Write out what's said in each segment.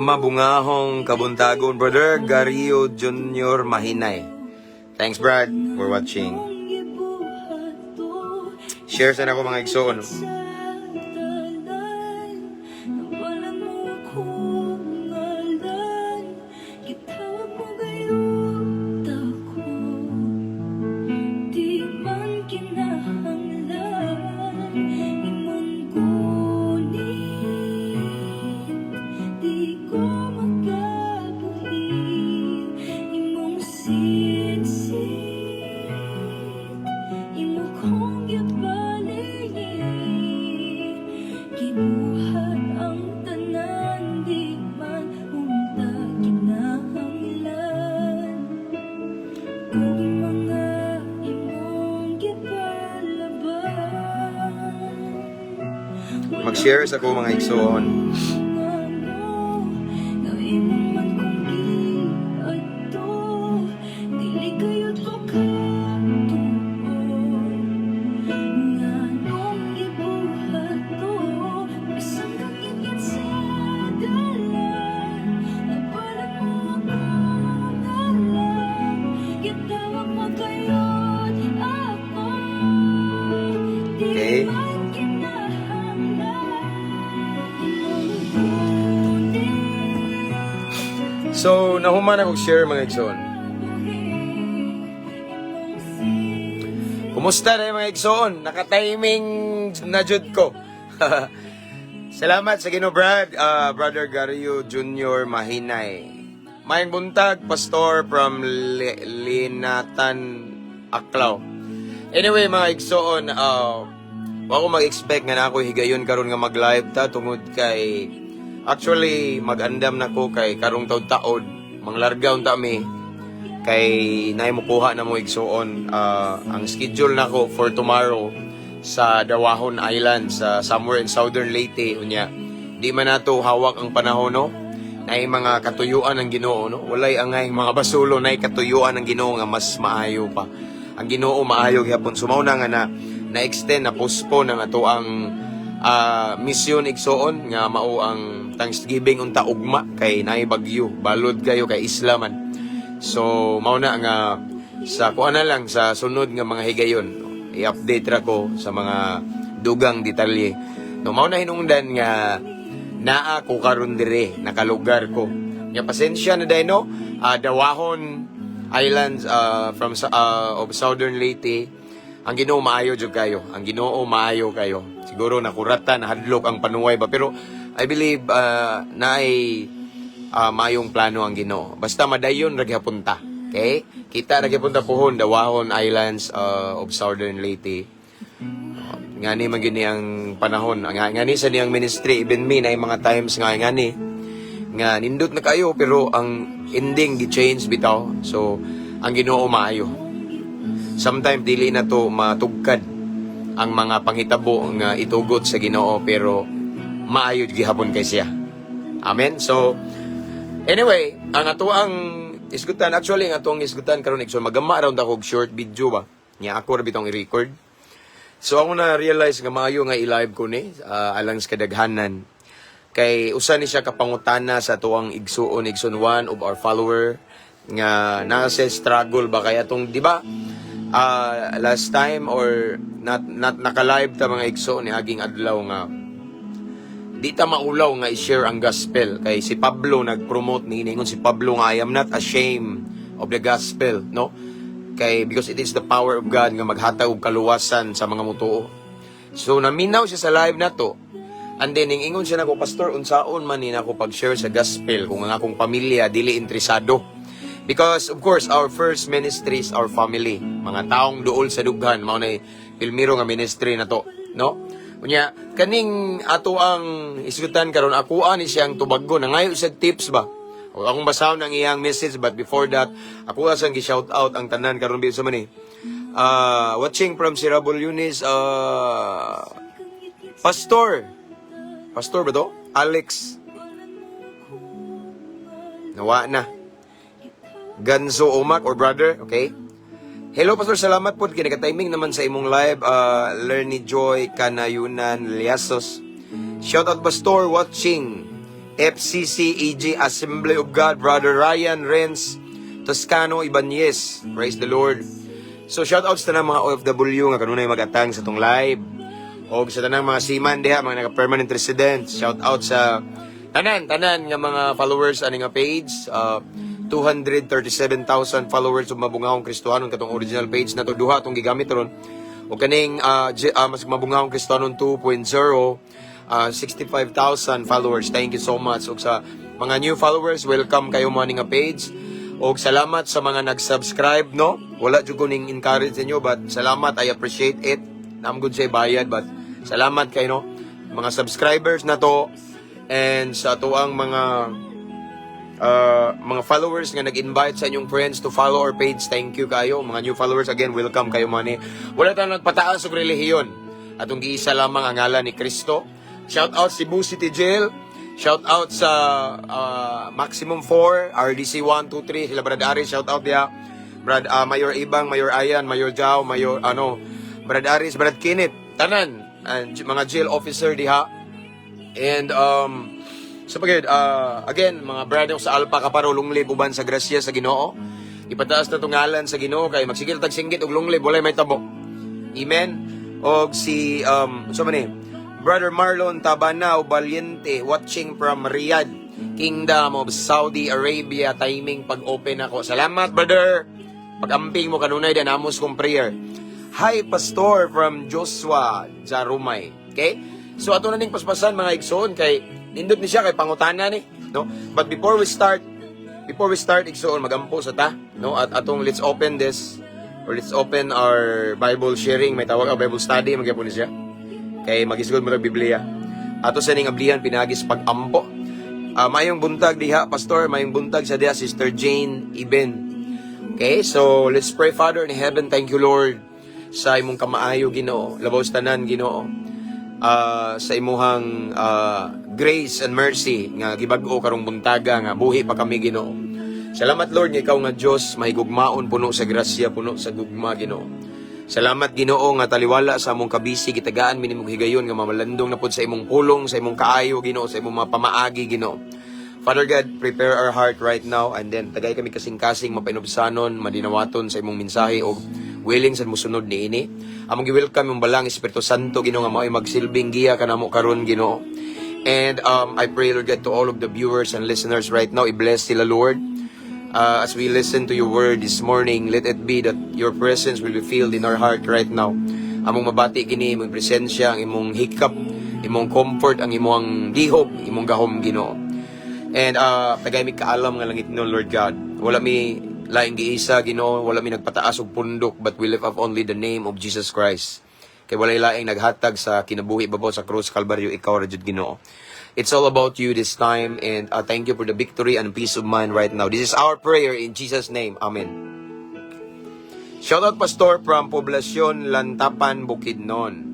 mabungahong kabuntagon, Brother Gario Junior Mahinay. Thanks, Brad, for watching. Share sana ko mga igsoon. Mag-share sa ko mga igsoon. Okay. So, nahuman akong share mga igsoon. Kumusta na mga igsoon? Naka-timing na jud ko. Salamat sa Ginoo, Brad. Brother Gario Junior Mahinay. Maayong buntag, Pastor from Linatan, Aklaw. Anyway, mga igsoon, ako mag-expect nga na ako higayon karon nga mag-live ta tungod kay actually mag-andam na ko kay karong taud-taod manglargaw ta mi kay naay mo kuha na mo igsoon. Ang schedule nako for tomorrow sa Dawahon Island sa somewhere in Southern Leyte unya. Di man nato hawak ang panahon no. Naay mga katuyuan ng Ginoo no. Walay angay mga basulo naay katuyuan ng Ginoo nga mas maayo pa. Ang Ginoo maayo gyapon sumaw na nga na-extend na postpone ang ato ang mission igsoon nga mao ang Thanksgiving unta ugma kay naay bagyo balod kayo kay Islaman. So mao na nga sa kuan na lang sa sunod nga mga higayon i-update ra ko sa mga dugang detalye. No mao na hinungdan nga naa ko karon dire nakalugar ko. Nya pasensya na dai no. Dawahon Islands from of Southern Leyte. Ang Ginoo maayo jud kayo. Ang Ginoo maayo kayo. Siguro nakurata nahadlok ang panuway ba pero I believe naay mayong plano ang Ginoo. Basta madayon ra gyapon ta. Okay? Kita ra gyapon ta pohon Dawahon Islands of Southern Leyte. Ngani man gini ang panahon. Ngani sa niyang ministry even me naay mga times nga ngani nga nindot na kayo pero ang ending gi-change bitaw. So ang Ginoo maayo. Sometimes dili na to matugkad ang mga panghitabo nga itugot sa Ginoo pero maayo gihapon kay siya. Amen. So anyway, ang atoang isgutan actually ang atong isgutan karon igsoon magama around ako og short video ba. Nya ako ra bitong i-record. So ako na realize nga maayo nga i-live ko ni alang sa kadaghanan. Kay usa ni siya kapangutana sa tuwang igsuon 1 of our follower nga nasa struggle ba kaya tong di ba last time or not naka-live ta mga igsuon ni aging adlaw nga di ta maulaw nga i-share ang gospel kay si Pablo nag-promote ni ingon si Pablo nga I am not ashamed of the gospel no kay because it is the power of God nga maghatag og kaluwasan sa mga mutuo. So naminaw siya sa live na to. And then, ingon siya nako, Pastor, unsaon man ni nako pag-share sa gospel kung ang akong pamilya dili interesado. Because, of course, our first ministry is our family. Mga taong duol sa dughan, mao na Pilmiro nga ministry na to. No? Unya, kaning ato ang isgutan karon akuan ni siyang tubago na ngayon sa tips ba? O akong basahon ang iyang message, but before that, ako asang gi-shout out ang tanan karon bisan man ni. Watching from Sirabol Yunis, Pastor ba to? Alex. Nawa na. Ganso Omak or brother, okay? Hello Pastor, salamat po. Kinaka-timing naman sa imong live. Lerny Joy, Kanayunan, Liasos. Shout out Pastor watching. FCCEG Assembly of God, Brother Ryan Renz Toscano Ibanez. Praise the Lord. So shoutouts na ng mga OFW nga kanunay mag-atang sa tong live. O sa tanang mga seaman diha, mga naka-permanent residents. Shoutout sa tanan nga mga followers ani nga page. 237,000 followers of Mabungahong Kristohanon katong original page na to, duha tong gigamit ron. O kaning mas Mabungahong Kristohanon 2.0, 65,000 followers. Thank you so much. O sa mga new followers, welcome kayo mo ani nga page. O salamat sa mga nag-subscribe, no? Wala jud ko ning encourage inyo, but salamat, I appreciate it. Nam good say bayad, but salamat kayo, no? Mga subscribers na to, and sa tuang mga followers nga nag-invite sa inyong friends to follow our page. Thank you kayo. Mga new followers, again, welcome kayo mani. Wala tayong nagpataas og relihiyon. Atong giisa lamang ang ngalan ni Kristo. Shout out Cebu City Jail. Shout out sa Maximum 4, RDC 1, 2, 3, sila Brad Aris, shout out dia. Brad Mayor Ibang, Mayor Ayan, Mayor Jao, Mayor Brad Aris, Brad Kinit, tanan, and mga jail officer diha. And so pagid again, mga brad sa Alpa Kaparo, Lunglib, uban sa grasya sa Ginoo. Ipataas na tungalan sa Ginoo kay magsigil tag singgit og lunglib, walay may tabo. Amen. Og si so man Brother Marlon Tabanao Valiente, watching from Riyadh, Kingdom of Saudi Arabia, timing pag-open ako. Salamat, brother. Pag-amping mo kanunay, danamos kong prayer. Hi, Pastor from Joshua Jarumay. Okay? So, ato na ning paspasan, mga igsoon, kay nindot ni siya, kay pangutana ni. No? But before we start, igsoon, magampo sa ta. No? At atong let's open this, or let's open our Bible sharing. May tawag Bible study, magyapon ni siya. Kay magisugod mo ng Biblia. Ato sa ning ablihan pinagis pag-ampo. Mayong buntag diha, Pastor, mayong buntag sa diha, Sister Jane Iben. Okay, so let's pray. Father in heaven, thank you, Lord, sa imong kamaayo, Ginoo. Labaw tanan, Ginoo. Sa imuhang grace and mercy nga gibag-o karong buntaga nga buhi pa kami, Ginoo. Salamat, Lord, nga ikaw nga Dios mahigugmaon, puno sa grasya, puno sa gugma, Ginoo. Salamat, Ginoo, nga taliwala sa among kabisi, gitagaan minimong higayon nga mamalandong na pod sa imong pulong, sa imong kaayo, Ginoo, sa imong mga pamaagi, Ginoo. Father God, prepare our heart right now, and then tagay kami kasing-kasing mapainubsanon, madinawaton sa imong mensahe o willing sa musunod ni ini. Among gi-welcome yung balang Espiritu Santo, Ginoo, nga mao'y magsilbing giya kanamo karon, Ginoo. And I pray, Lord God, to all of the viewers and listeners right now, i-bless sila, Lord. As we listen to your word this morning, let it be that your presence will be filled in our heart right now. Among mabati kini, imong presensya, ang imong hikap, imong comfort, ang imong lihok, imong gahom, Ginoo. And tagay mi kaalam nga langit no, Lord God. Wala mi laing giisa, Ginoo, wala mi nagpataas og pundok, but we lift up only the name of Jesus Christ. Kay walay laing naghatag sa kinabuhi babaw sa krus Kalbaryo, ikaw ra jud, Ginoo. It's all about you this time, and thank you for the victory and peace of mind right now. This is our prayer in Jesus' name. Amen. Shout out, Pastor, from Poblacion, Lantapan, Bukidnon.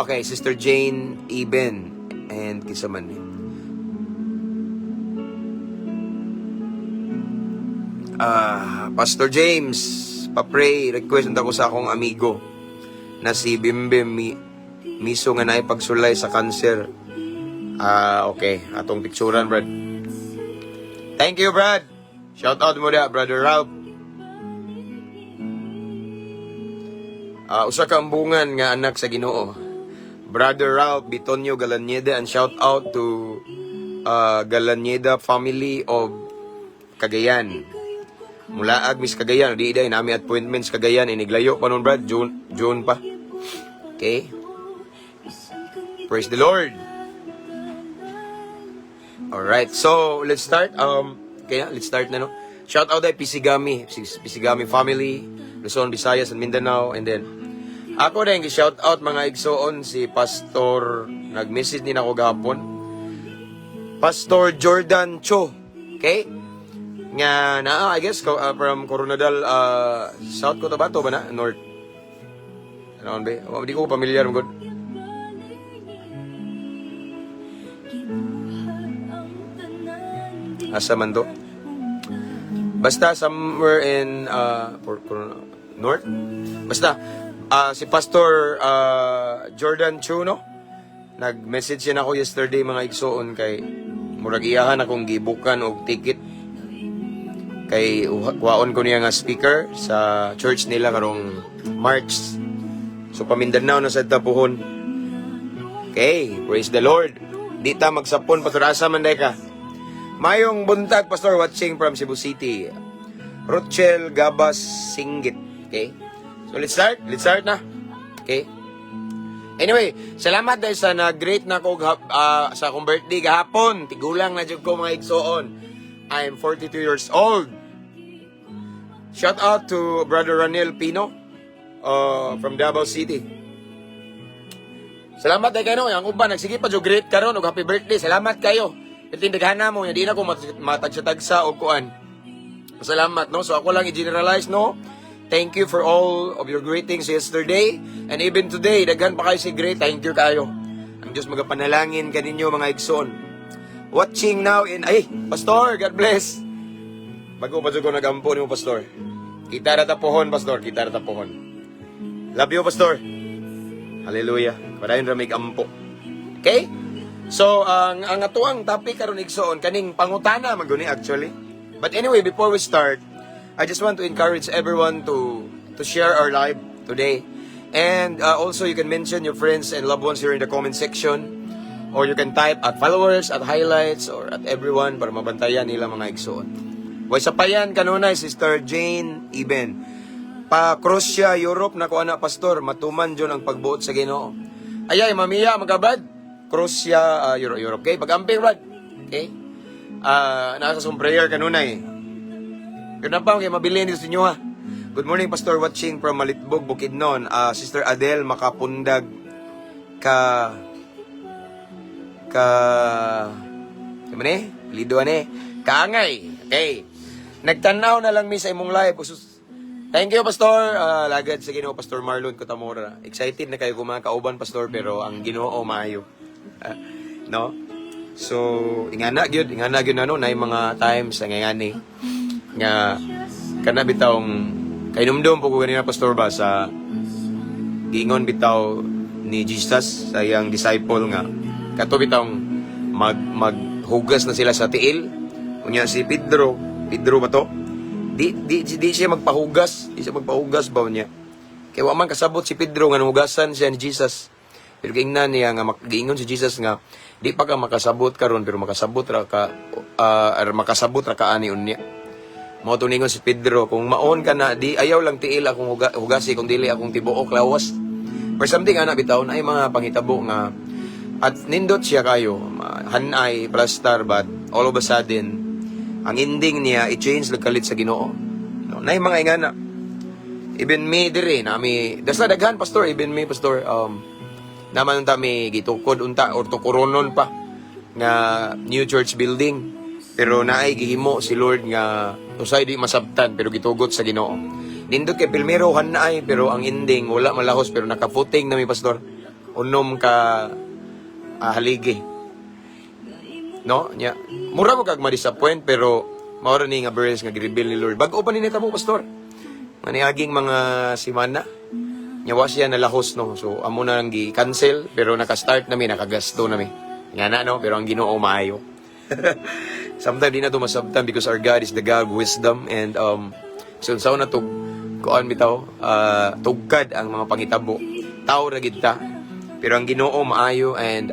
Okay, Sister Jane Iben. And kisa man. Pastor James, pa-pray, request nito ko sa akong amigo na si Bimbim Miso nga naay pagsulay sa cancer. Okay. Atong picturean, Brad. Thank you, Brad. Shout out mo da, Brother Ralph. Usa ka ambungan nga anak sa Ginoo. Brother Ralph Bitonio Galaneda, and shout out to Galaneda family of Cagayan. Mulaag, Miss Cagayan. Di iday, nami appointments Cagayan. Iniglayo pa nun, Brad. June pa. Okay. Praise the Lord. Alright, so let's start. Let's start na, no? Shout out ay Pisigami family, Luzon, Visayas, and Mindanao. And then, ako na yung shout out mga igsoon, si Pastor, nag-message din ako gahapon. Pastor Jordan Cho. Okay? Nga na, I guess, from Coronadal, South Cotabato ba na? North. Ano ba? Hindi ko familiar mo good. Asa man to? Basta somewhere in North. Basta si Pastor Jordan Chuno Nag-message yan ako yesterday mga igsoon kay murag iyahan akong gibukan og ticket kay kuhaon ko niya nga speaker sa church nila karong March. So pamindanao na sa tapuhon. Okay, praise the Lord. Di ta magsapon paturasa man day ka. Mayong buntag pastor watching from Cebu City. Rochelle Gabas Singgit. Okay? So let's start na. Okay? Anyway, salamat dahil sa na-great na ko sa akong birthday gahapon. Tigulang na jud ko mga igsoon. I am 42 years old. Shout out to Brother Ranel Pino from Davao City. Salamat dahil kayo. Ang uban, nagsige pa jud great karon og happy birthday. Salamat kayo. Tindighan na mo, hindi na ko matagsa-tagsa o kuan. Salamat, no? So ako lang i-generalize, no? Thank you for all of your greetings yesterday. And even today, daghan pa kayo si great. Thank you kayo. Ang Diyos magapanalangin kaninyo mga igsoon. Watching now in... Ay, Pastor, God bless. Bago pa ko nagampo ni mo, Pastor. Kita ratapuhon, Pastor. Kita ratapuhon. Love you, Pastor. Hallelujah. Padayon ramig ampo. Okay? So, ang atuang topic karon igsoon, kaning pangutana maguni actually. But anyway, before we start, I just want to encourage everyone to share our live today. And also, you can mention your friends and loved ones here in the comment section. Or you can type at followers, at highlights, or at everyone para mabantayan nila mga igsoon. Way sa payan, kanunay, Sister Jane Iben. Pa Croatia, Europe, nakuha na, Pastor, matuman dyan ang pagbuot sa Ginoo. Ayay, mamiya, magabad. Croatia, Europe. Okay, pag-amping, Brad. Okay? Nasa some prayer kanunay. Yun na pa, okay, mabilin dito sa inyo ha. Good morning, Pastor, watching from Malitbog, Bukidnon. Sister Adele, makapundag naman liduan kaangay. Okay. Nagtanaw na lang mi sa imong live. Thank you, Pastor. Lagad sa Ginoo, Pastor Marlon Cotamora. Excited na kayo kung mga kauban, Pastor, pero ang Ginoo maayo. No? So, ingana gyud na yung mga times ang ingani nga kana bitawng kainumdum po ko ganina, Pastor, ba sa giingon bitaw ni Jesus sa iyang disciple nga kato bitawng maghugas na sila sa tiil. Unya si Pedro ba to? Di siya magpahugas ba niya? Kaya wa man kasabot si Pedro nga hugasan siya ni Jesus. Pero giingnan niya nga giingon si Jesus nga di pa ka makasabot karon pero makasabot ra ka ani unya. Mao to ningon si Pedro, kung maon ka na di ayaw lang tiil akong hugasi kung dili akong tibuok lawas. For something ana bitaw na ay mga pangitabo nga at nindot siya kayo hanay plastar but all of a sudden ang ending niya i-change lagkalit sa Ginoo. No, na mga ingana. Even me dire nami dasla daghan, Pastor, even me, Pastor, naman tami gitukod unta or tukuronon pa nga new church building. Pero naay gihimo si Lord nga usay di masabtan pero gitugot sa Ginoo. Nindot kay pilmero hanay pero ang ending wala malahos pero nakaputing nami, Pastor. Unom ka haligi. No? Nya. Mura ko kag ma-disappoint pero mao ni nga verse nga gireveal ni Lord. Bag-o pa ni nita mo, Pastor. Maniaging mga simana. Nyawa siya na lahos, no? So, amo na lang gi-cancel, pero naka-start namin, nakagasto namin. Nga na, no? Pero ang Ginoo maayo. Sometimes di na ito masabtan because our God is the God of wisdom and so na to kuan bitaw tugkad ang mga pangitabo. Tao ra gid ta. Pero ang Ginoo maayo and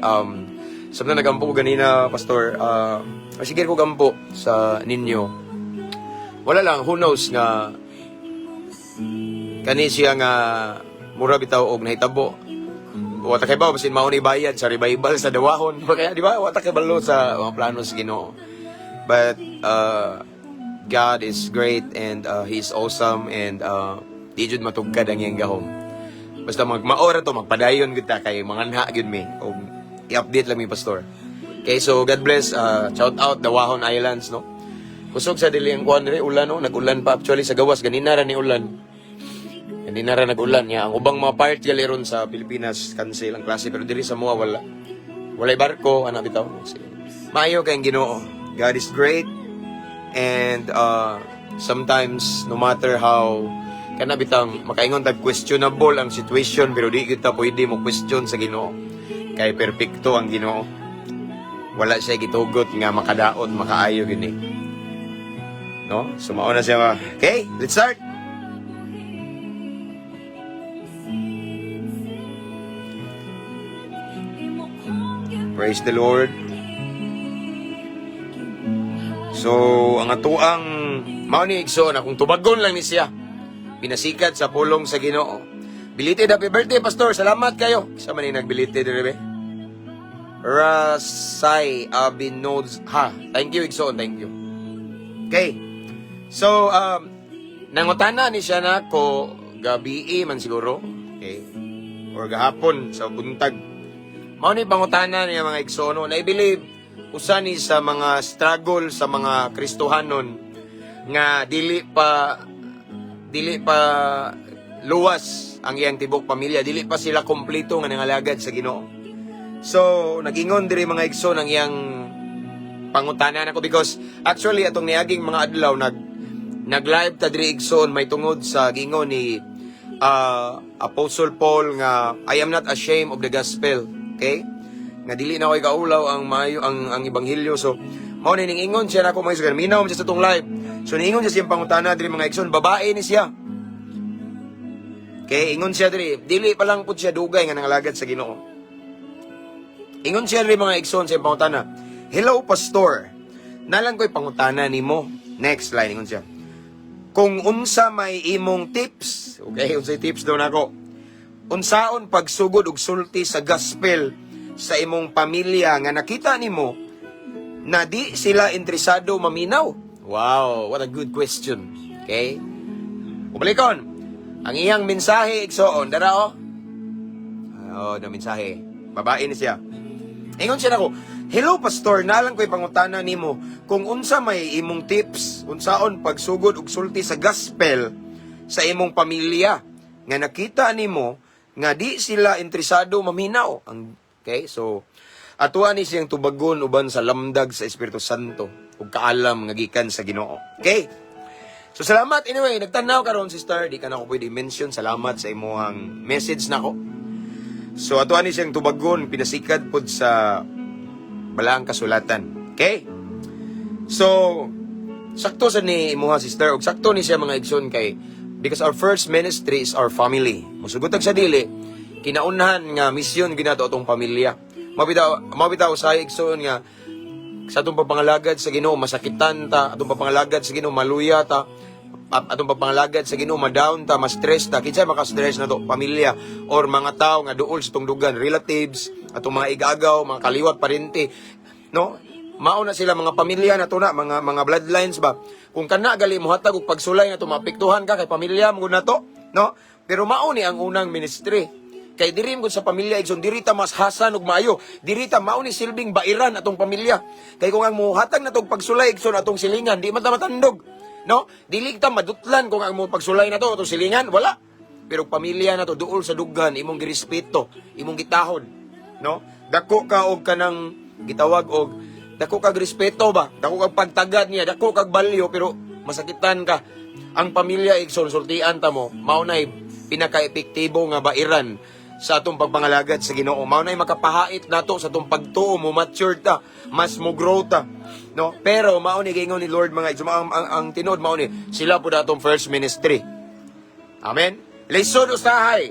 sometimes nagampo ko ganina, Pastor, sige ko gampo sa ninyo. Wala lang, who knows nga kani siya nga mura bitaw og nahitabo. Wata kay ba basin mao ni bayad sa revival sa dawahon. Kaya di ba wata kay balo sa mga plano sa Ginoo. But God is great and He's awesome and di jud matugkad ang iyang gahom. Basta magmaora to magpadayon gid ta kay manganha gyud mi og i-update lang mi, Pastor. Okay, so God bless. Shout out Dawahon Islands, no. Kusog sa dili ang kuan dire ulan, no. Nag-ulan pa actually sa gawas ganina ra ni ulan. Hindi na rin nag-ulan niya. Ang ubang mga part ron sa Pilipinas, cancel ang klase. Pero diri sa mga wala. Walay barko, anak bitaw. Maayo kayong Ginoo. God is great. And sometimes, no matter how, kana bitang, makaingon tag questionable ang situation, pero di kita pwede mo question sa Ginoo. Kay perpekto ang Ginoo. Wala siya gitugot nga makadaot, makaayo gini. No? Sumao na siya. Okay, let's start. Praise the Lord. So, ang atuang mao ni igsoon akong tubagon lang ni siya. Pinasikat sa pulong sa Ginoo. Belated happy birthday, Pastor. Salamat kayo. Isa man yung nag-belated, Rebe. Rasay Abinods. Ha, thank you, igsoon. Thank you. Okay. So, nangutana ni siya na ko gabi man siguro. Okay. Or gahapon sa buntag. Mao ni pangutana niya mga igsoon. Na i-believe usa ni sa mga struggle sa mga Kristohanon nga dili pa luwas ang iyang tibok pamilya, dili pa sila kompleto nga nangalagad sa Ginoo. So nagingon diri mga igsoon ang iyang pangutanan ako because actually atong niaging mga adlaw nag-live ta diri igsoon may tungod sa gingon ni Apostle Paul nga I am not ashamed of the gospel. Okay? Nga dili na ko'y kaulaw ang mayo ang ebanghelyo. So, mao ni ningingon siya nako mga igsoon. Minaw mo siya sa tong live. So, ningingon siya siyang pangutana diri mga igsoon. Babae ni siya. Okay? Ingon siya diri. Dili pa lang pud siya dugay nga nangalagad sa Ginoo. Ingon siya diri mga igsoon siyang pangutana. Hello, Pastor. Nalang ko'y pangutana nimo. Next line. Ingon siya. Kung unsa may imong tips. Okay? Unsay tips daw nako. Unsaon pagsugod og sulti sa gospel sa imong pamilya nga nakita nimo na di sila interesado maminaw? Wow, what a good question. Okay? Ubalikon. Ang iyang mensahe igsoon dara oh. Na mensahe. Babae ni siya. Ingon siya nako, hello pastor, nalang ko'y pangutana nimo kung unsa may imong tips, unsaon pagsugod og sulti sa gospel sa imong pamilya nga nakita nimo nga di sila interesado maminaw. Okay, so atuan ni siyang tubagon uban sa lamdag sa Espiritu Santo ug kaalam nga gikan sa Ginoo. Okay? So salamat anyway, nagtanaw karon sister, di ka na ko pwede mention. Salamat sa imong message nako. So atuan ni siyang tubagon pinasikat pod sa balaang kasulatan. Okay? So sakto sa ni imuha sister ug sakto ni siya mga igsoon kay because our first ministry is our family. Musugotag sa dili, kinaunahan nga misyon ginato atong pamilya. Mabitaw sa igsoon nga sa atong pagpangalagad sa Ginoo masakitan ta, atong pagpangalagad sa Ginoo maluya ta, atong pagpangalagad sa Ginoo ma-down ta, ma-stress ta. Kinsay maka-stress na to? Pamilya or mga tao nga duol sa tong dugan, relatives, atong mga igagaw, mga kaliwat parente, no? Mao na sila mga pamilya na to na, mga bloodlines ba. Kung kana gali mo hatag og pagsulay na to mapektuhan ka kay pamilya mo na to, no? Pero mao ni ang unang ministry. Kay diri mo sa pamilya igsoon, diri ta mas hasan ug maayo. Diri ta mao ni silbing bairan atong pamilya. Kay kung ang muhatag na tong pagsulay igsoon atong silingan, di man ta matandog, no? Dili ta madutlan kung ang mo pagsulay na to atong silingan, wala. Pero pamilya na to duol sa dugan, imong girespeto, imong gitahon, no? Dako ka og kanang gitawag og dako kag respeto ba? Dako kag pagtagad niya, dako kag balyo pero masakitan ka. Ang pamilya igsoon sultian ta mo, mao nay pinaka-epektibo nga bairan sa atong pagpangalagad sa Ginoo. Mao nay makapahait nato sa atong pagtuo mo mature ta, mas mo grow ta. No? Pero mao ni gingon ni Lord mga igsoon, ang tinod mao ni sila pud atong first ministry. Amen. Lesson usahay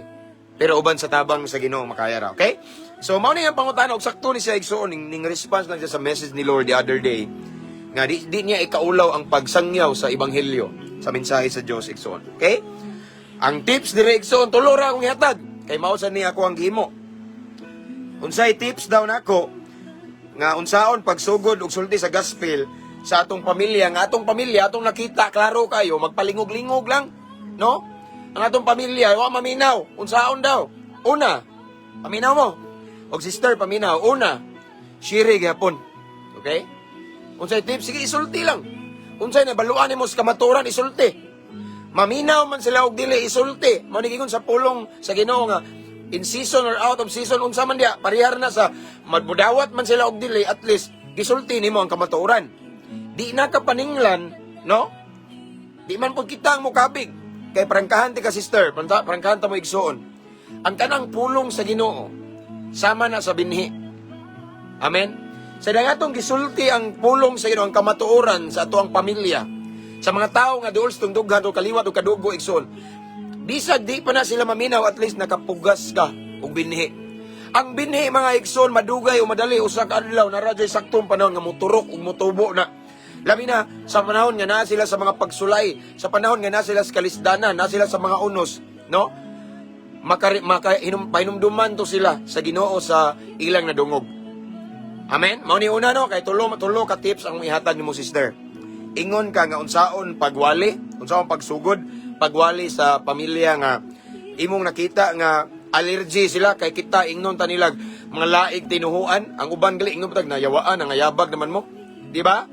pero uban sa tabang sa Ginoo makaya ra, okay? So, mao na yung pangutana, og sakto ni siya igsoon, ning response lang siya sa message ni Lord the other day, nga di niya ikaulaw ang pagsangyaw sa ebanghelyo, sa mensahe sa Diyos igsoon. Okay? Ang tips dire igsoon, tulo ra akong ihatag, kay mausan niya ako ang gihimo. Unsay tips daw nako, nga unsaon pagsugod og sulti sa gospel sa atong pamilya, nga atong pamilya, atong nakita, klaro kayo, magpalingog-lingog lang, no? Ang atong pamilya, wa maminaw, unsaon daw? Una, paminaw mo. Og sister, paminaw. Una, shiri gyapon. Okay? Unsay tips, sige, isulti lang. Unsay nabaluan nimo sa kamaturan, isulti. Maminaw man sila og dili, isulti. Mao ni gigon sa pulong sa Ginoo nga in season or out of season, unsa man diya, parihar na sa madbudawat man sila og dili, at least gisulti nimo ang kamaturan. Di na ka paninglan, no? Di man pud kita ang mukabig. Kay prangkahan ti ka sister, prangkahan ta mo igsuon. Ang kanang pulong sa Ginoo sama na sa binhi. Amen. Sa dangatong gisulti ang pulong sa Ginoo, ang kamatuoran sa ato ang pamilya, sa mga tao nga duol sa tungdughan o kaliwat o kadugo igsoon, bisag di pa na sila maminaw, at least nakapugas ka og binhi. Ang binhi mga igsoon, madugay o madali usa ka adlaw na radyo saktong panahon nga muturok ug mutubo na. Labi na sa panahon nga na sila sa mga pagsulay, sa panahon nga na sila sa kalisdanan, na sila sa mga unos, no? Pahinumduman to sila sa Ginoo sa ilang nadungog. Amen? Mao ni una, no? Kay tulo ka tips ang ihatag nimo, sister. Ingon ka nga unsaon pagwali, unsaon pagsugod, pagwali sa pamilya nga imong nakita nga allergy sila kay kita ingnon tanilag mga laig tinuhuan, ang uban gali ingnon patag nayawaan, ang ayabag naman mo, di ba?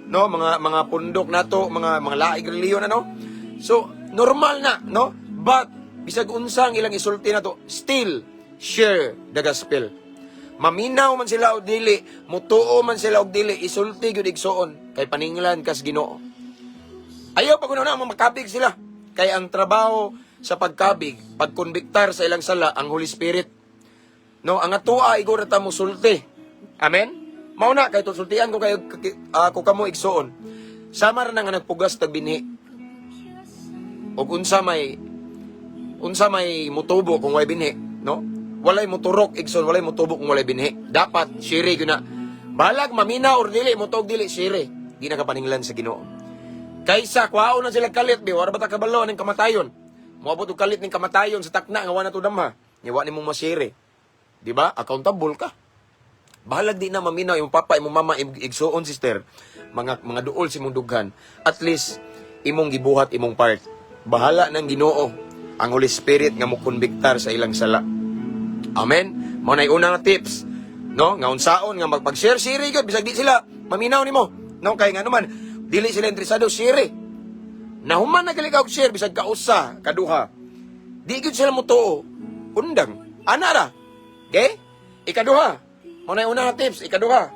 No, mga pundok nato, mga laig reliyon ano. So, normal na, no? But bisag unsang ilang isulti na to, still share the gospel. Maminaw man sila og dili, mutuo man sila og dili, isulti gyud igsoon kay paninglan kas Ginoo. Ayaw pa kuno na makabig sila. Kay ang trabaho sa pagkabig, pagkonbiktar sa ilang sala ang Holy Spirit. No, ang atoa igor ta mo sulti. Amen. Mao na kay sultian ko kayo ako kamo igsoon. Sama ra nga nagpugas tag binhi. Og unsa may mutubo kung way binhi, no? Walay muturok igsoon, walay mutubo kung walay binhi. Dapat shiri gyud na. Balag mamina or dili mutog dili shiri. Di na kapaninglan sa Ginoo. Kaysa kwaon na sila kalit, bi wala ba ta kabalo ning kamatayon. Moabot og kalit ning kamatayon sa takna nga wala to damha. Nya wa nimong masiri. Di ba? Accountable ka. Bahalag di na maminaw imong papa, imong mama, igsoon sister. Mga duol si mong dughan. At least imong gibuhat imong part. Bahala ng Ginoo ang Holy Spirit nga mo konbiktar sa ilang sala. Amen. Mao nay una nga tips, no? Nga unsaon nga magpag-share gyud bisag di sila maminaw nimo. No, kay nga naman dili sila interesado share. Nahuman na gali ka og share bisag kausa, kaduha. Di gyud sila motuo. Undang. Ana ra. Okay? Ikaduha. Mao nay una nga tips, ikaduha.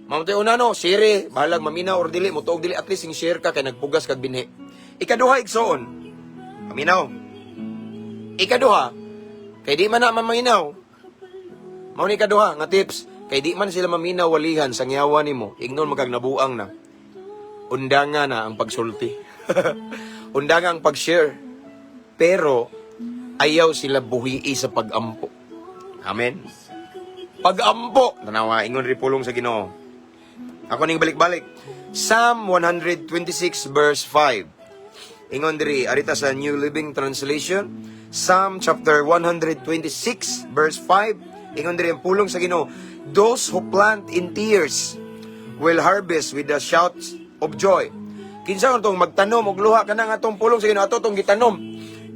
Mao tay una no, share, bahalag maminaw or dili, motuog dili, at least sing share ka kay nagpugas kag binhi. Ikaduha igsoon. Maminaw. Ikaduha, kay di man na maminaw. Mao ni ikaduha nga tips, kay di man sila maminaw walihan sa ngiyawa nimo, ignon magag nabuang na. Undangan na ang pagsulti. Undangan ang pag-share. Pero ayaw sila buhii sa pag-ampo. Amen. Pag-ampo, tanawa ingon ri pulong sa Ginoo. Ako ning balik-balik. Psalm 126 verse 5. Ingon diri arita sa New Living Translation, Psalm chapter 126 verse 5. Ingon diri ang pulong sa Ginoo, those who plant in tears will harvest with the shouts of joy. Kinsa man tong magtanom og luha kana nga atong pulong sa Ginoo, ato tong gitanom.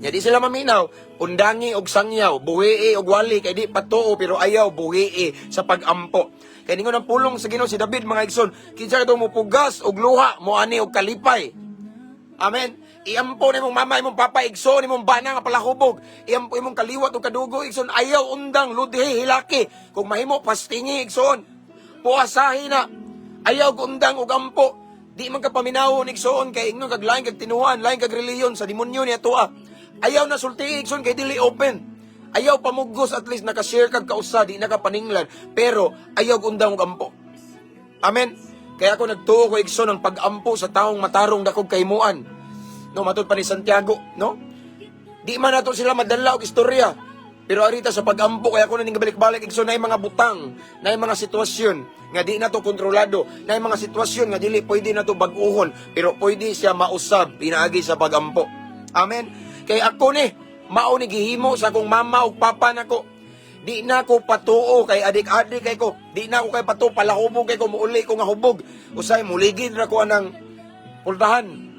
Nya di sila maminaw, undangi og sangyaw, buhii og wali kay di patuo pero ayaw buhii sa pag-ampo. Kay ningon ang pulong sa Ginoo si David mga igsoon, kinsa kadto mo pugas og luha, mo ani og kalipay. Amen. Iampo nimong mama, imong papa, igsoon imong bana nga palahubog. Iampo imong kaliwat og kadugo igsoon, ayaw undang ludhi hilaki. Kung mahimo pastingi igsoon, puasahi na. Ayaw undang og ampo. Di man ka paminawon igsoon kay ingnon kag lain kag tinuhan, lain kag reliyon sa demonyo ni atoa. Ayaw na sulti igsoon kay dili open. Ayaw pamugos, at least naka-share kag kausa, di nakapaninglan, pero ayaw undang og ampo. Amen. Kaya ako nagtuo ko igsoon ang pag-ampo sa taong matarong dakog kahimuan. No, matud pa ni Santiago, no? Di man nato sila madala og istorya. Pero arita sa pag-ampo kaya ako na ning balik-balik igsoon na mga butang, na mga sitwasyon nga di nato kontrolado, na mga sitwasyon nga dili pwede nato bag-uhon, pero pwede siya mausab pinaagi sa pag-ampo. Amen. Kay ako ni mao ni gihimo sa akong mama ug papa nako. Di na ko patuo kay adik-adik kay ko. Di na ko kay patuo palahubog kay ko muuli ko nga hubog. Usay muligid ra ko anang pultahan.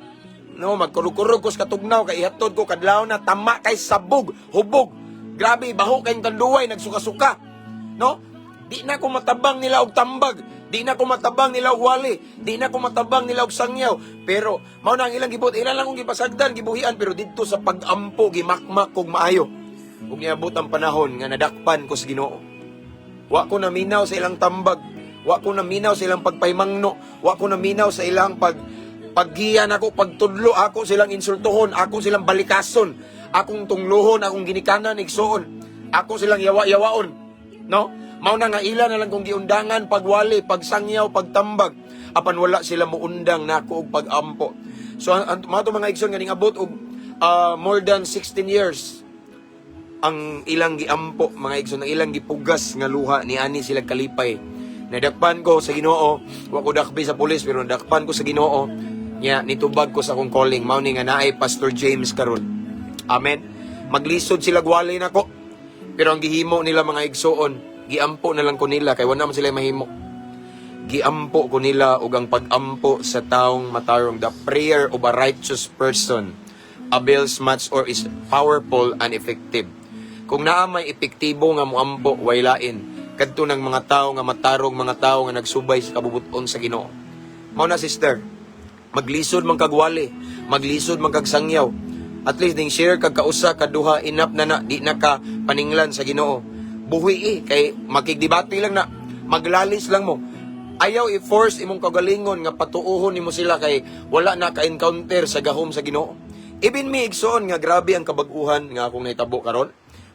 No, magkurog-kurog ko sa katugnaw kay ihatod ko kadlaw na tama kay sabog, hubog. Grabe baho kay tanduway nagsuka-suka. No? Di na ko matabang nila og tambag. Di na ko matabang nila og wali. Di na ko matabang nila og sangyaw. Pero mao na ang ilang gibot, ilan lang kong gipasagdan, gibuhian, pero dito sa pag-ampo gimakmak kog maayo. Ug niabot ang panahon nga nadakpan ko sa Ginoo. Wa ko naminaw sa ilang tambag. Wa ko naminaw sa ilang pagpaymangno. Wa ko naminaw sa ilang paggiyan ako, pagtudlo ako silang insultuhon, ako silang balikason, akong tungluhon, akong ginikanan igsoon. Ako silang yawa-yawaon, no? Mao na nga ila na lang kung giundangan pagwali, pagsangyaw, pagtambag, apan wala sila muundang nako og pagampo. So mato mga igsoon ganing abot og more than 16 years ang ilang giampo, mga igsoon, ang ilang gipugas nga luha ni ani sila kalipay. Nadakpan ko sa Ginoo, wa ko dakbi sa pulis pero nadakpan ko sa Ginoo. Nya nitubag ko sa akong calling, mao ni nga naay Pastor James karon. Amen. Maglisod sila gwali nako. Pero ang gihimo nila mga igsoon, giampo na lang ko nila kay wala man sila mahimo. Giampo ko nila og ang pagampo sa taong matarong. The prayer of a righteous person avails much or is powerful and effective. Kung naa may epektibo nga moampo way lain kadto ng mga tao nga matarong, mga tao nga nagsubay sa kabubuton sa Ginoo. Mao na sister, maglisod man kagwali, maglisod man kagsangyaw. At least ding share kag kausa kaduha enough na di na ka paninglan sa Ginoo. Buhi kay makigdebate lang na, maglalis lang mo. Ayaw i-force imong kagalingon nga patuuhon nimo sila kay wala na ka-encounter sa gahom sa Ginoo. Even me igsoon nga grabe ang kabag-uhan nga akong nahitabo karon.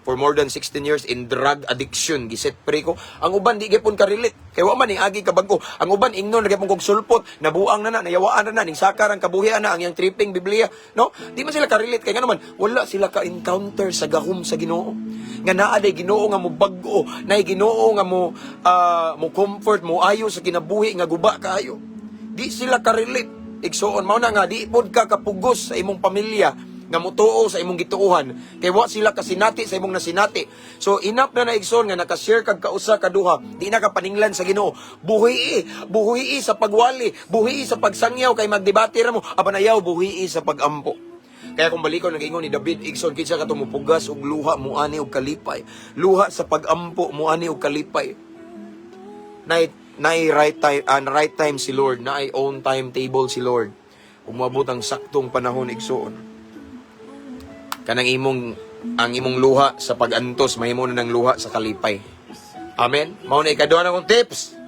For more than 16 years in drug addiction, giset pre ko. Ang uban di gyapon ka-relate. Kay wa man ning agi kabag-o. Ang uban ingnon gyapon kog sulpot, nabuang na nayawaan na ning sakar ang kabuhian na ang yang tripping Biblia, no? Di man sila ka-relate kay ngano man wala sila ka-encounter sa gahom sa Ginoo. Nga naa day Ginoo nga mo bag-o, nay Ginoo nga mo comfort, mo ayo sa kinabuhi nga guba kaayo. Di sila ka-relate. Igsoon mao na nga di pod ka kapugos sa imong pamilya nga mutuo sa imong gituohan kay wa sila kasinati sa imong nasinati. So enough na igsoon nga naka-share kag kausa kaduha, di na ka paninglan sa Ginoo. Buhi sa pagwali, buhi sa pagsangyaw kay magdebate ra mo, apan ayaw buhi sa pagampo. Kaya kung balikon nag-ingon ni David igsoon kinsa ka tumupugas og luha muani og kalipay. Luha sa pagampo muani og kalipay. Nay right time si Lord, nay own timetable si Lord. Umabot ang saktong panahon igsoon. Kanang ang imong luha sa pag-antos, mahimo na ng luha sa kalipay. Amen? Mao na ikaduha na kong tips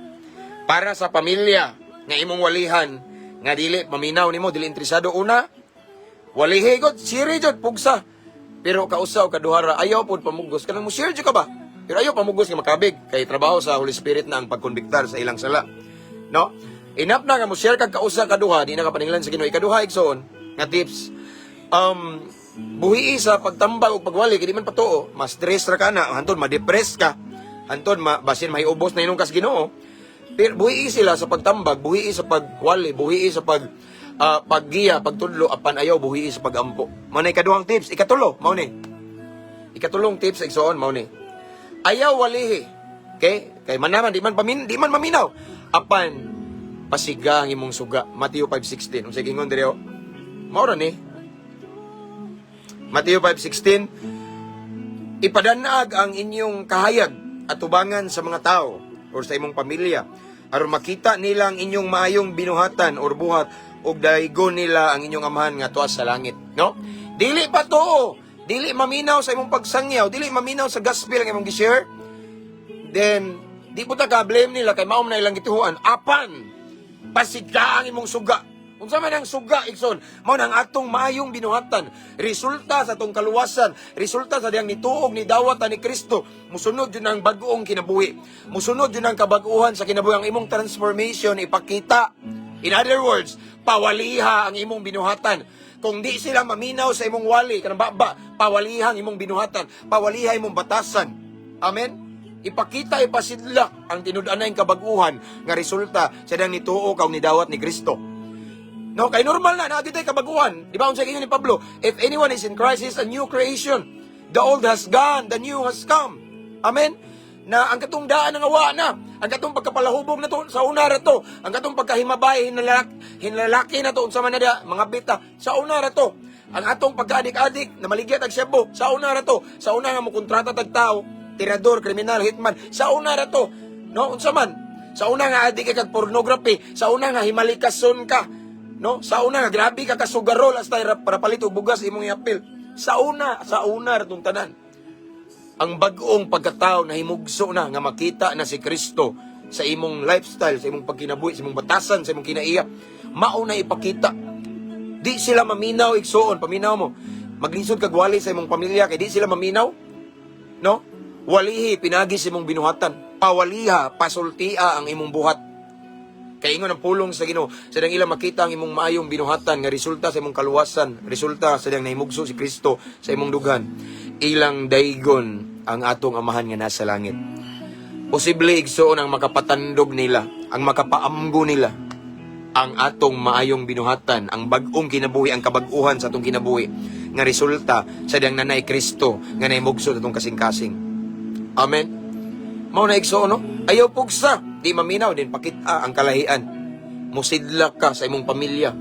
para sa pamilya nga imong walihan nga dili maminaw nimo, dili interesado. Una, walihi gud, siri jud pugsa. Pero kausaw kaduhara, ayaw pod pamugos. Kanang mo share jud ka ba? Pero ayaw pamugos nga makabig kay trabaho sa Holy Spirit na ang pagkonbiktar sa ilang sala. No? Enough na nga mo share kag kausa kaduha, di na ka paninglan sa Ginoo. Ikaduha igsoon nga tips. Buhi sa pagtambag o pagwali kay di man patuo, mas stress ra ka na, hantod ma-depress ka, hantod basin may ubos na inong kas Ginoo. Pero buhi sila sa pagtambag, buhi sa pagwali, buhi sa paggiya, pagtudlo, apan ayaw buhi sa pagampo. Mao na ikaduhang tips, ikatulo, mao ni. Ikatulong tips igsoon mao ni. Ayaw walihi. Okay? Kay man naman di man maminaw. Apan pasiga ang imong suga. Mateo 5:16. Unsa gingon diri o? Mao ra ni. Mateo 5:16, ipadanag ang inyong kahayag at tubangan sa mga tao o sa imong pamilya aron makita nila ang inyong maayong binuhatan or buhat ug daygon nila ang inyong amahan nga tuwa sa langit. No? Dili pa to. Dili maminaw sa imong pagsangyaw, dili maminaw sa gospel ang imong gi-share. Then di po ta ka blame nila kay maom na ilang gituhuan. Apan pasiga ang imong suga. Unsa man ang suga igsoon, mao nang atong maayong binuhatan, resulta sa atong kaluwasan, resulta sa diyang nituog ni dawat ni Kristo. Musunod yun ang bag-ong kinabuhi. Musunod yun ang kabag-uhan sa kinabuhi, ang imong transformation ipakita. In other words, pawaliha ang imong binuhatan. Kung di sila maminaw sa imong wali, kanang baba, pawaliha ang imong binuhatan, pawaliha imong batasan. Amen. Ipakita, ipasidlak ang tinud-anay kabag-uhan nga resulta sa diyang nituog kang ni dawat ni Kristo. No, kay normal na natin kabaguhan. Di ba unsa gingon ni Pablo? If anyone is in Christ, is a new creation. The old has gone, the new has come. Amen? Na ang katong daan ng awa na, ang katong pagkapalahubog na to sa una ra to, ang katong pagkahimabay hinlalaki na to unsa man na mga bita sa una ra to. Ang atong pagkaadik-adik na maligya tag Cebu, sa una ra to. Sa una nga mo kontrata tag tao, tirador, kriminal, hitman, sa una ra to. No, unsa man? Sa una nga adik kag pornography, sa una nga himalikason ka. No, sa una nga grabe ka kasugarol hasta para palit og bugas imong iapil. Sa una ratong tanan. Ang bag-ong pagkatao na himugso na nga makita na si Kristo sa imong lifestyle, sa imong pagkinabuhi, sa imong batasan, sa imong kinaiya, mao na ipakita. Di sila maminaw igsoon, paminaw mo. Maglisod kag wali sa imong pamilya kay di sila maminaw. No? Walihi, pinagis imong binuhatan. Pawaliha, pasultia ang imong buhat. Kay ingon ang pulong sa Ginoo, sadang ilang makita ang imong maayong binuhatan nga resulta sa imong kaluwasan, resulta sadang nahimugso si Kristo sa imong dughan. Ilang daygon ang atong amahan nga nasa langit. Posible igsoon ang makapatandog nila, ang makapaamgo nila ang atong maayong binuhatan, ang bag-ong kinabuhi, ang kabag-uhan sa atong kinabuhi nga resulta sadang nanay Kristo nga nahimugso sa atong kasing-kasing. Amen. Mao na igsoon, no? Ayaw pugsa, di maminaw din pakita ang kalahian. Musidlak ka sa imong pamilya.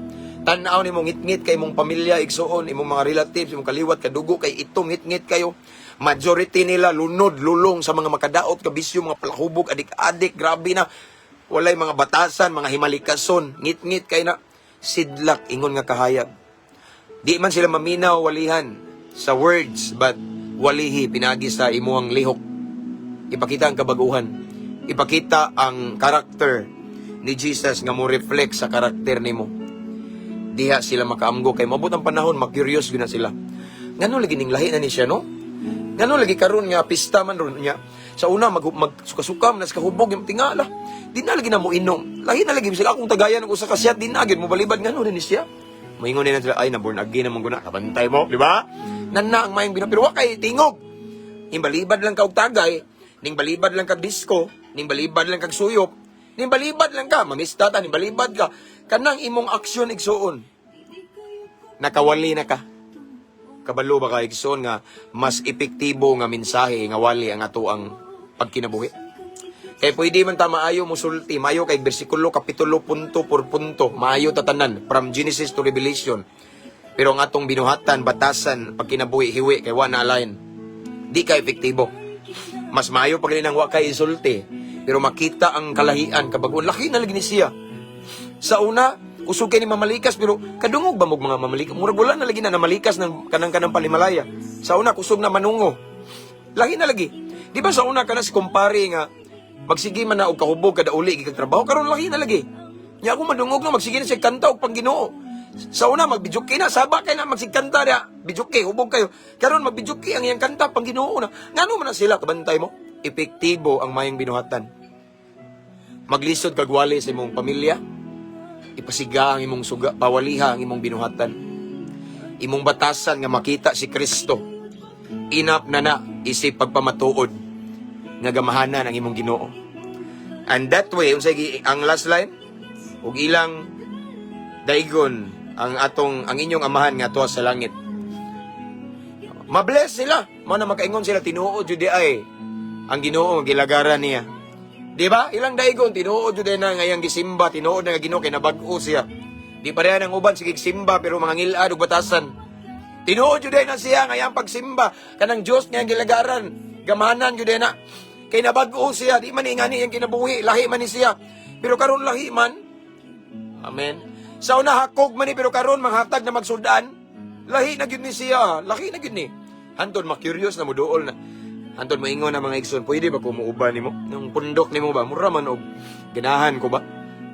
Tanaw ni mong ngit-ngit kay imong pamilya, igsoon, imong mga relatives, imong kaliwat, kadugo, kay itong ngit-ngit kayo. Majority nila lunod, lulong sa mga makadaot, kabisyo, mga palahubog, adik-adik, grabe na. Walay mga batasan, mga himalikason, ngit-ngit kay na. Sidlak, ingon nga kahayag. Di man sila maminaw, walihan sa words, but walihi, pinagi sa imuhang lihok. Ipakita ang kabaguhan. Ipakita ang karakter ni Jesus nga mo reflect sa karakter nimo. Diha sila makaamgo kay mabot ang panahon, mag-curious gina sila. Ngano lagi ning lahi na ni siya, no? Ngano lagi karon nga pista man ron niya. Sa una magsuka-sukam nas kahubog yung tingala. Di na lagi na mo inom. Lahi na lagi sila akong tagayan og usa ka siyat din agad mo balibad ngano din ni siya. Moingon din sila ay na born again naman guna kabantay mo, di ba? Nanna ang mayang binapiro kay tingog. Imbalibad lang ka og tagay, ning balibad lang kag disco, ning balibad lang kag suyop, ning balibad lang ka, mamistata, ning balibad ka, kanang imong aksyon igsoon. Nakawali na ka. Kabalo ba ka igsoon nga mas epektibo nga mensahe nga wali ang ato ang pagkinabuhi. Kaya pwede man ta maayo musulti, maayo kay bersikulo kapitulo punto por punto, maayo tatanan from Genesis to Revelation. Pero ang atong binuhatan, batasan, pagkinabuhi, hiwi kay wa na align. Di ka epektibo. Mas maayo pag ng wa kay insulti, pero makita ang kalahian kabagon. Laki na lagi ni siya. Sa una, usog kay ni mamalikas, pero kadungog ba mong mga mamalikas? Murag wala na lagi na namalikas ng kanang palimalaya. Sa una, kusog na manungo. Laki na lagi. Di ba sa una ka na si kumpare nga, magsige man na og kahubog kada uli gikag trabaho, karon laki na lagi. Nya ako madungog na magsige na siya kanta og Pangginoo. Sa una magbijuki na, saba kay na magsigkanta na, bijuki, hubog kayo. Karon magbijuki ang iyang kanta Pangginoo na. Ngano man na sila kabantay mo? Epektibo ang mayang binuhatan. Maglisod kag wali sa imong pamilya. Ipasiga ang imong suga, pawaliha ang imong binuhatan. Imong batasan nga makita si Kristo. Inap na isip pagpamatuod nga gamahanan ang imong Ginoo. And that way, unsay ang last line, ug ilang daigon ang inyong amahan nga tuwa sa langit. Mabless sila. Mao na makaingon sila tinuod jud ay ang Ginoo gilagaran niya. Di ba? Ilang daigon tinuod jud na ngayang gisimba, tinuod na nga Ginoo kay nabag-o siya. Di pareha nang uban sige simba pero mga ngilad ug batasan. Tinuod jud na siya ngayang pagsimba kanang Dios nga gilagaran. Gamahanan jud na kay nabag-o siya, di man ingani ang kinabuhi, lahi man ni siya. Pero karon lahi man. Amen. Sa una hakog man ni pero karon manghatag na magsudan. Lahi na gyud ni siya, lahi na gyud ni. Hantod ma-curious na mo duol na. Hantod maingon na mga igsoon, pwede ba ko muuban nimo? Nung pundok nimo ba mura man og ganahan ko ba?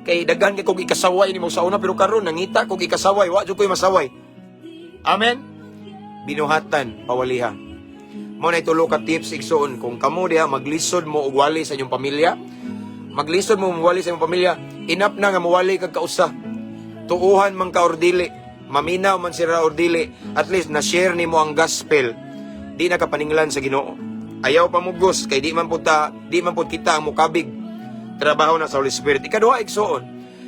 Kay daghan kay kog ikasaway nimo sa una pero karon nangita kog ikasaway, wa jud koy masaway. Amen. Binuhatan, pawaliha. Mo na itulo ka tips igsoon kung kamo diha maglisod mo og wali sa inyong pamilya. Maglisod mo muwali sa inyong pamilya, inap na nga muwali kag kausa. Tuuhan man ka or dili, maminaw man sira or dili, at least na-share nimo ang gospel. Di na kapaninglan sa Ginoo. Ayaw pamugos kay di man pud kita ang mukabig. Trabaho na sa Holy Spirit. Ikaduha igsoon.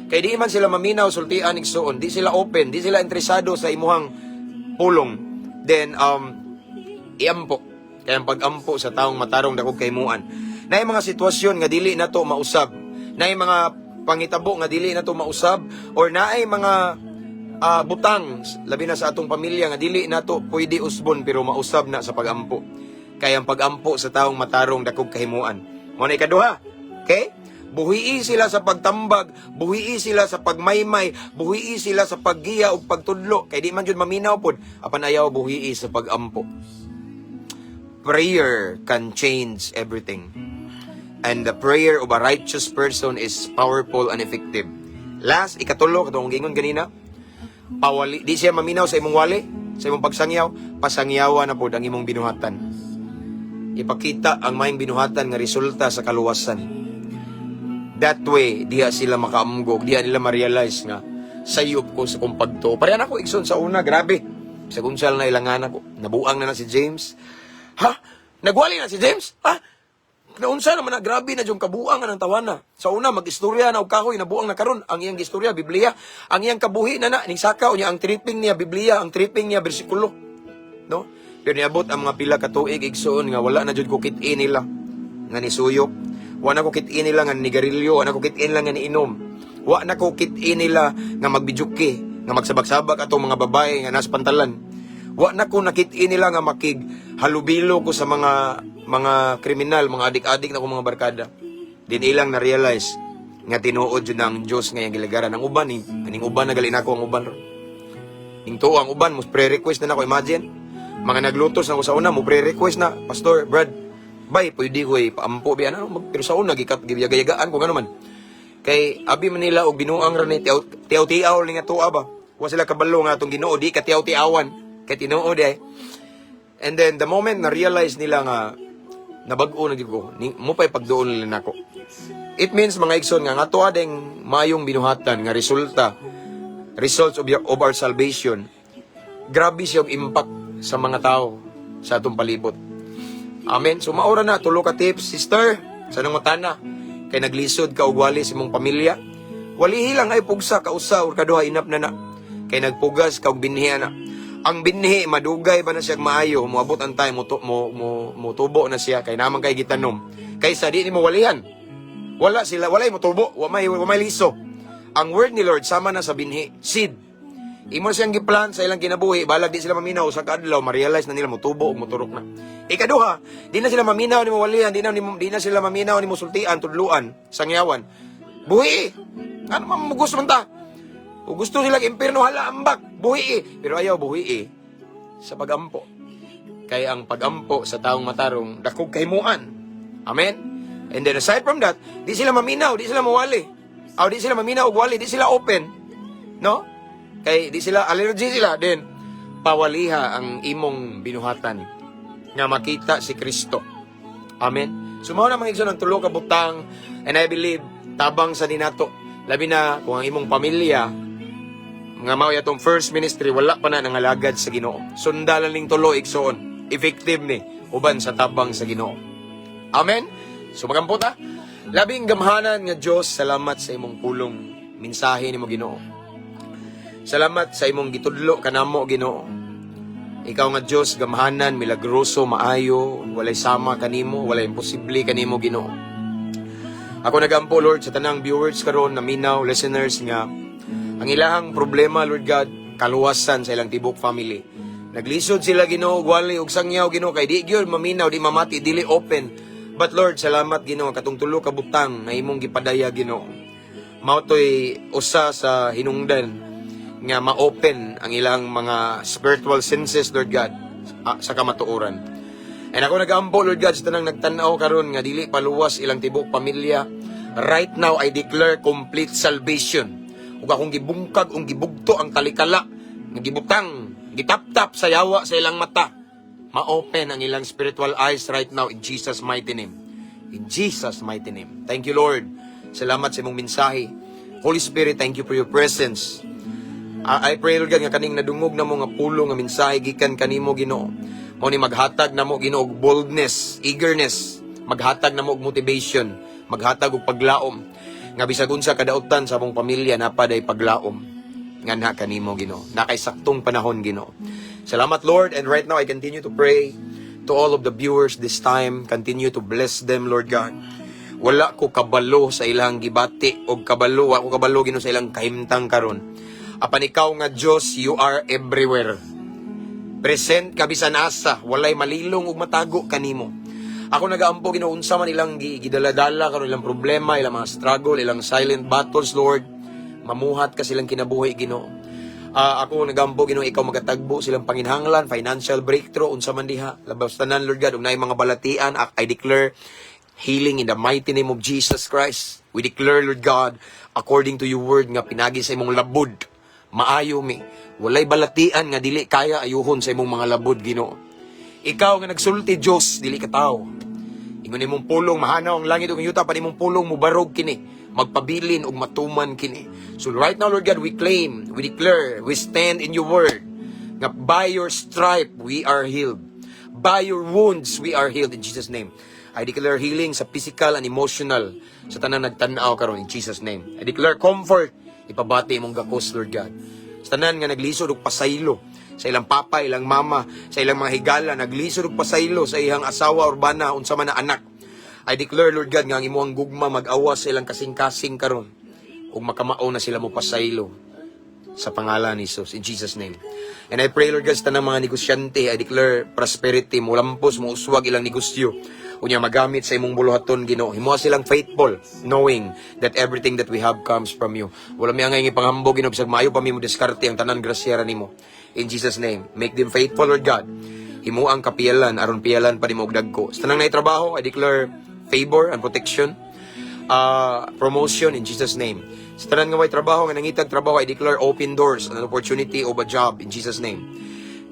Kay di man sila maminaw sultian igsoon, di sila open, di sila interesado sa imuhang pulong. Then iampo. Kaya ang pag-ampo sa taong matarong dakog kaymuan. Naay mga sitwasyon nga dili nato mausab. Naay mga pangitabo nga dili nato mausab or naay mga butang labi na sa atong pamilya nga dili nato pwede usbon pero mausab na sa pag-ampo. Kaya ang pag-ampo sa taong matarong dakog kahimuan. Mo na ikaduha. Okay? Buhii sila sa pagtambag, buhii sila sa pagmaymay, buhii sila sa paggiya o pagtudlo. Kaya di man jud maminaw pod, apan ayaw buhii sa pag-ampo. Prayer can change everything. And the prayer of a righteous person is powerful and effective. Last, ikatulo, katong gingon ganina, pawali, di siya maminaw sa imong wali, sa imong pagsangyaw, pasangyawa na po ang imong binuhatan. ipakita ang maayong binuhatan nga resulta sa kaluwasan. That way, diha sila makaamgog, diha nila ma-realize nga sayop ko sa kong pagto. Parehan ako igsoon sa una, grabe. Sa kunsal na ilangan ako. Nabuang na si James. Ha? Nagwali na si James? Ha? Naunsa naman na grabe na yung kabuang ng tawana. Sa una, mag-istorya na og kahoy, nabuang na karon. Ang iyang istorya, Biblia. Ang iyang kabuhi na ning sakaw niya, ang tripping niya, Biblia. Ang tripping niya, bersikulo. No? Pero niabot ang mga pila ka tuig igsoon nga wala na jud ko kit-in nila nga ni suyop. Wala ko kit-in nila nga ni garilyo, wala ko kit-in nila nga ni inom. Wala na ko kit-in nila nga magbijuki, nga magsabak-sabak atong mga babae nga nasa pantalan. Wala na ko nakit-in nila nga makig halubilo ko sa mga kriminal, mga adik-adik na ko mga barkada. Din ilang na-realize nga tinuod jud ang Dios nga yang gilagaran ang uban ni aning uban nagali nako ang uban ron. Ing tuo ang uban mo pre-request na nako, imagine. Mga naglutos na ko sa una mo pre-request na, Pastor Brad, bay pwede ko paampo biya na pero sa una gikat giyagayagaan ko ngano man. Kay abi man nila og binuang ra ni tiaw-tiaw ni nga tuwa ba. Wa sila kabalo nga atong Ginoo di ka tiaw-tiawan kay tinuod ay. And then the moment na realize nila nga nabag-o na gyud ko, mo pay pagduon nila nako. It means mga igsoon nga ato adeng mayong binuhatan nga results of our salvation. Grabe siyang impact sa mga tao sa atong palibot. Amen. So maura na tulo ka tips, sister, sa nangutana kay naglisod ka og wali sa imong pamilya. Wali lang ay pugsa ka usa or kaduha inap na kay nagpugas ka og binhi na. Ang binhi madugay ba na siya maayo, moabot ang time mo tubo na siya kay naman kay gitanom. Kaysa di nimo walihan. Walay mo tubo, wa may liso. Ang word ni Lord sama na sa binhi, seed. Imo siyang giplan sa ilang kinabuhi, balag di sila maminaw sa kadlaw, ma-realize na nila motubo o moturok na. Ikaduha, di na sila maminaw ni mawalihan, di na sila maminaw ni musultian, tudluan, sangyawan. Buhi! Ano mamugos man ta? O gusto silang impirno hala ambak, buhi. Pero ayaw buhi sa pagampo. Kaya ang pagampo sa taong matarong, dakog kahimuan. Amen? And then aside from that, di sila maminaw, di sila mawali. O di sila maminaw o wali, di sila open. No? Kay di sila allergy sila din pawaliha ang imong binuhatan nga makita si Kristo. Amen. Sumaw na mga igsoon ang tulo ka butang, and I believe tabang sa dinato labi na kung ang imong pamilya nga mao yatong first ministry wala pa na nangalagad sa Ginoo. Sundalan ning tulo igsoon effective ni uban sa tabang sa Ginoo. Amen. So magamputa labing gamhanan nga Dios, salamat sa imong pulong mensahe nimo Ginoo. Salamat sa imong gitudlo kanamo Ginoo. Ikaw nga Dios gamhanan, milagroso, maayo, walay sama kanimo, walay imposible kanimo Ginoo. Ako nagampo Lord sa tanang viewers karon na minaw listeners nga ang ilahang problema Lord God kaluwasan sa ilang tibok family. Naglisod sila Ginoo, wali og sangyaw Ginoo kay di gyud maminaw, di mamati, dili open. But Lord, salamat Ginoo katong tulo ka butang na imong gipadaya Ginoo. Mao toy usa sa hinungdan nga ma-open ang ilang mga spiritual senses, Lord God, sa kamatuoran. And ako nag-aampo, Lord God, sa tanang nagtanaw karon nga dili paluwas ilang tibok pamilya. Right now, I declare complete salvation. Ug akong gibungkag, gibugto ang talikala, nga gibutang, gitap-tap sa yawa sa ilang mata. Ma-open ang ilang spiritual eyes right now in Jesus' mighty name. In Jesus' mighty name. Thank you, Lord. Salamat sa imong mensahe. Holy Spirit, thank you for your presence. I pray, Lord God, nga kaning nadungog na mo nga pulo nga mensahe gikan kanimo Ginoo. Mao ni maghatag na mo Ginoo og boldness, eagerness, maghatag na mo og motivation, maghatag og paglaom. Nga bisag unsa kadautan sa among pamilya napaday paglaom. Nga kanimo Ginoo. Nakay saktong panahon Ginoo. Salamat Lord, and right now I continue to pray to all of the viewers this time. Continue to bless them, Lord God. Wala ko kabalo sa ilang gibati og kabalo, wa ko kabalo Ginoo sa ilang kahimtang karon. Apan ikaw nga Diyos, you are everywhere. Present kabisan asa, walay malilong ug matago kanimo. Ako nagaampo Ginoo unsa man ilang gidaladala karon ilang problema, ilang mga struggle, ilang silent battles, Lord. Mamuhat ka silang kinabuhi Ginoo. Ako nagampo Ginoo ikaw magatagbo silang panginhanglan, financial breakthrough unsa man diha. Labas tanan Lord God ug naay mga balatian, I declare healing in the mighty name of Jesus Christ. We declare Lord God according to your word nga pinagi sa imong labod. Maayo mi. Walay balatian nga dili kaya ayuhon sa imong mga labod Ginoo. Ikaw nga nagsulti Dios, dili ka tao. Ingon imong pulong mahanaw ang langit ug yuta, pa imong pulong mubarog kini, magpabilin ug matuman kini. So right now, Lord God, we claim, we declare, we stand in your word nga by your stripe we are healed. By your wounds we are healed in Jesus' name. I declare healing sa physical and emotional sa tanang nagtanaw karon in Jesus' name. I declare comfort ipabati imong gakos, Lord God. Sa tanan nga naglisod og pasaylo sa ilang papa, ilang mama, sa ilang mga higala, naglisod og pasaylo sa iyang asawa urbana unsa man na anak. I declare, Lord God, nga ang imuang gugma mag-awas sa ilang kasing-kasing karon ug makamao na sila mo pasaylo sa pangalan ni Jesus, in Jesus' name. And I pray, Lord God, sa tanang mga negosyante, I declare prosperity, mulampos, uswag ilang negosyo, unya magamit sa imong buluhaton, Ginoo. Himuha silang faithful, knowing that everything that we have comes from you. Wala mi angay ipanghambog, Ginoo, bisag maayo pa mi mo diskarte ang tanan grasya nimo. In Jesus' name, make them faithful, Lord God. Himuha ang kapiyalan, aron piyalan pa nimo og dagko. Sa tanang naitrabaho, I declare favor and protection, promotion in Jesus' name. Sa tanan nga may trabaho, nga nangitag trabaho, I declare open doors, an opportunity of a job in Jesus' name.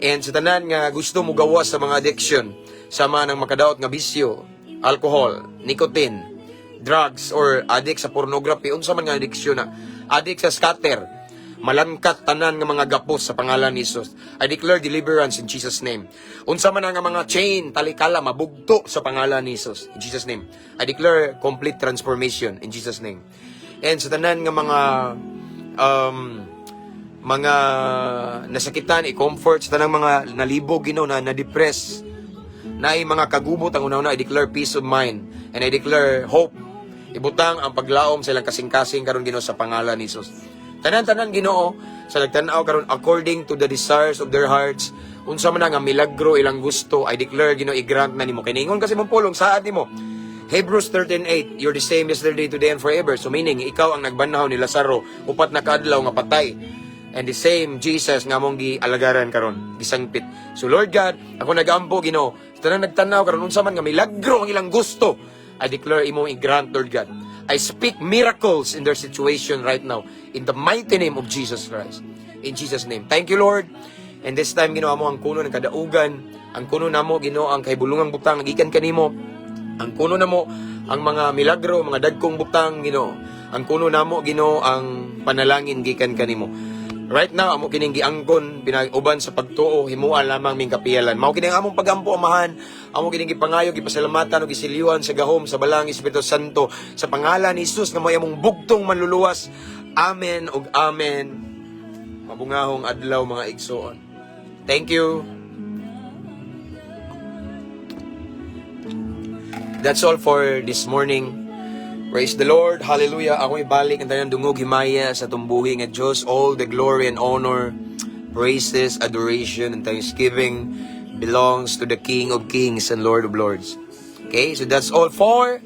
And sa tanan nga gusto mo gawas sa mga addiction, sama ng makadaot nga bisyo, alcohol, nicotine, drugs, or addict sa pornography, unsa man nga addiction na, addict sa scatter, malangkat tanan nga mga gapos sa pangalan ni Jesus. I declare deliverance in Jesus' name. Unsa man nga mga chain, talikala, mabugto sa pangalan ni Jesus, in Jesus' name. I declare complete transformation in Jesus' name. And sa tanan nga mga nasakitan, i-comfort sa tanang mga nalibog, Ginoo, na na-depress, na mga kagubot ang una-una, I declare peace of mind, and I declare hope. Ibutang ang paglaom sa ilang kasing-kasing karon, Ginoo, sa pangalan ni Jesus. Tanan-tanan, Ginoo, sa nagtanaw karon according to the desires of their hearts, unsa man nga milagro ilang gusto, I declare, Ginoo, i-grant na nimo. Kay ningon kasi mong pulong saad nimo. Hebrews 13:8, you're the same yesterday, today, and forever. So meaning, ikaw ang nagbanaw ni Lazaro, upat na kaadlaw nga patay. And the same Jesus nga mong gialagaran karon, gisangpit. So Lord God, ako nag-ampo, Ginoo, sa tanang nagtanaw karon unsa man nga milagro ang ilang gusto, I declare imong i-grant, Lord God. I speak miracles in their situation right now in the mighty name of Jesus Christ. In Jesus' name. Thank you, Lord. And this time, Ginoo, amo ang kuno ng kadaugan, ang kuno namo, Ginoo, ang kahibulungang butang gikan kanimo. Ang kuno namo ang mga milagro, mga dagkong butang, Ginoo. Ang kuno namo, Ginoo, ang panalangin gikan kanimo. Right now, amo kining giangkon pinag-uban sa pagtuo, himuan lamang ming kapiyalan. Mao kining among pagampo, Amahan. Amo kining gipangayo, gipasalamatan ug gisilyuhan sa gahom sa balang Espiritu Santo sa pangalan ni Jesus nga may among bugtong manluluwas. Amen ug amen. Mabungahong adlaw, mga igsoon. Thank you. That's all for this morning. Praise the Lord. Hallelujah. Ako ibalik ang tanang dungog himaya sa tumbuhi nga Diyos. All the glory and honor, praises, adoration, and thanksgiving belongs to the King of Kings and Lord of Lords. Okay, so that's all for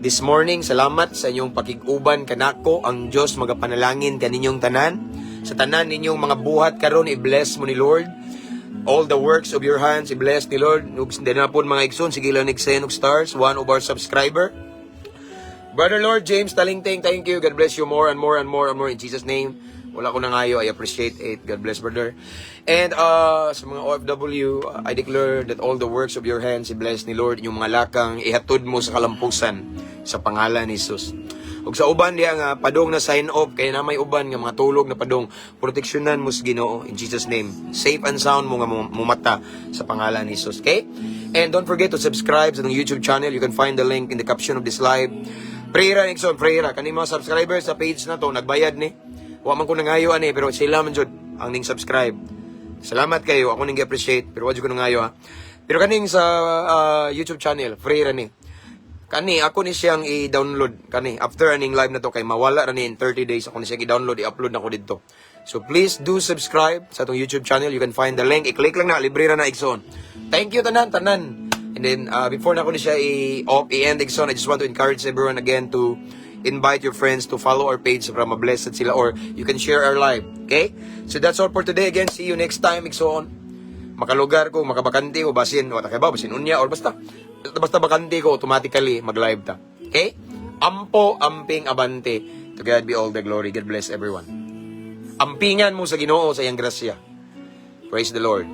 this morning. Salamat sa inyong pakiguban kanako. Ang Diyos magapanalangin kaninyong tanan. Sa tanan ninyong mga buhat karon, i-bless mo ni Lord. All the works of your hands, i-bless ni Lord. Hindi na po mga igsoon, sige lang nagsayan og stars, one of our subscriber. Brother Lord James Talingting, thank you. God bless you more and more and more and more in Jesus' name. Wala ko na ngayo, I appreciate it. God bless, brother. And sa mga OFW, I declare that all the works of your hands, i-bless ni Lord. Yung mga lakang ihatod mo sa kalampusan sa pangalan ni Jesus. Ug sa uban diya nga padong na sign off, kaya na may uban nga mga tulog na padong, proteksyonan mo sa Ginoo in Jesus' name. Safe and sound mo nga mumata sa pangalan ni Jesus. Okay? And don't forget to subscribe sa YouTube channel. You can find the link in the caption of this live. Prayera, Nixon, prayera. Kani mga subscribers sa page na to, nagbayad ni. Wa man ko nangayo ani, pero sila man jud ang ning subscribe. Salamat kayo, ako ning appreciate, pero wa jud ko nangayo ha. Pero kaning sa YouTube channel, prayera ni. Kani ako ni siyang i-download kani after aning live na to kay mawala ra ni in 30 days ako ni siyang i-download, i-upload na ko didto. So please do subscribe sa atong YouTube channel. You can find the link. I-click lang na, libre ra na igsoon. Thank you tanan. And then before na ko ni siya i-end igsoon, I just want to encourage everyone again to invite your friends to follow our page para ma-blessed sila, or you can share our live. Okay? So that's all for today. Again, see you next time igsoon. Makalugar ko, makabakante ko, basin unya, or basta bakante ko, automatically mag-live ta. Okay? Ampo, amping, abante. To God be all the glory. God bless everyone. Ampingan mo sa Ginoo sa iyang grasya. Praise the Lord.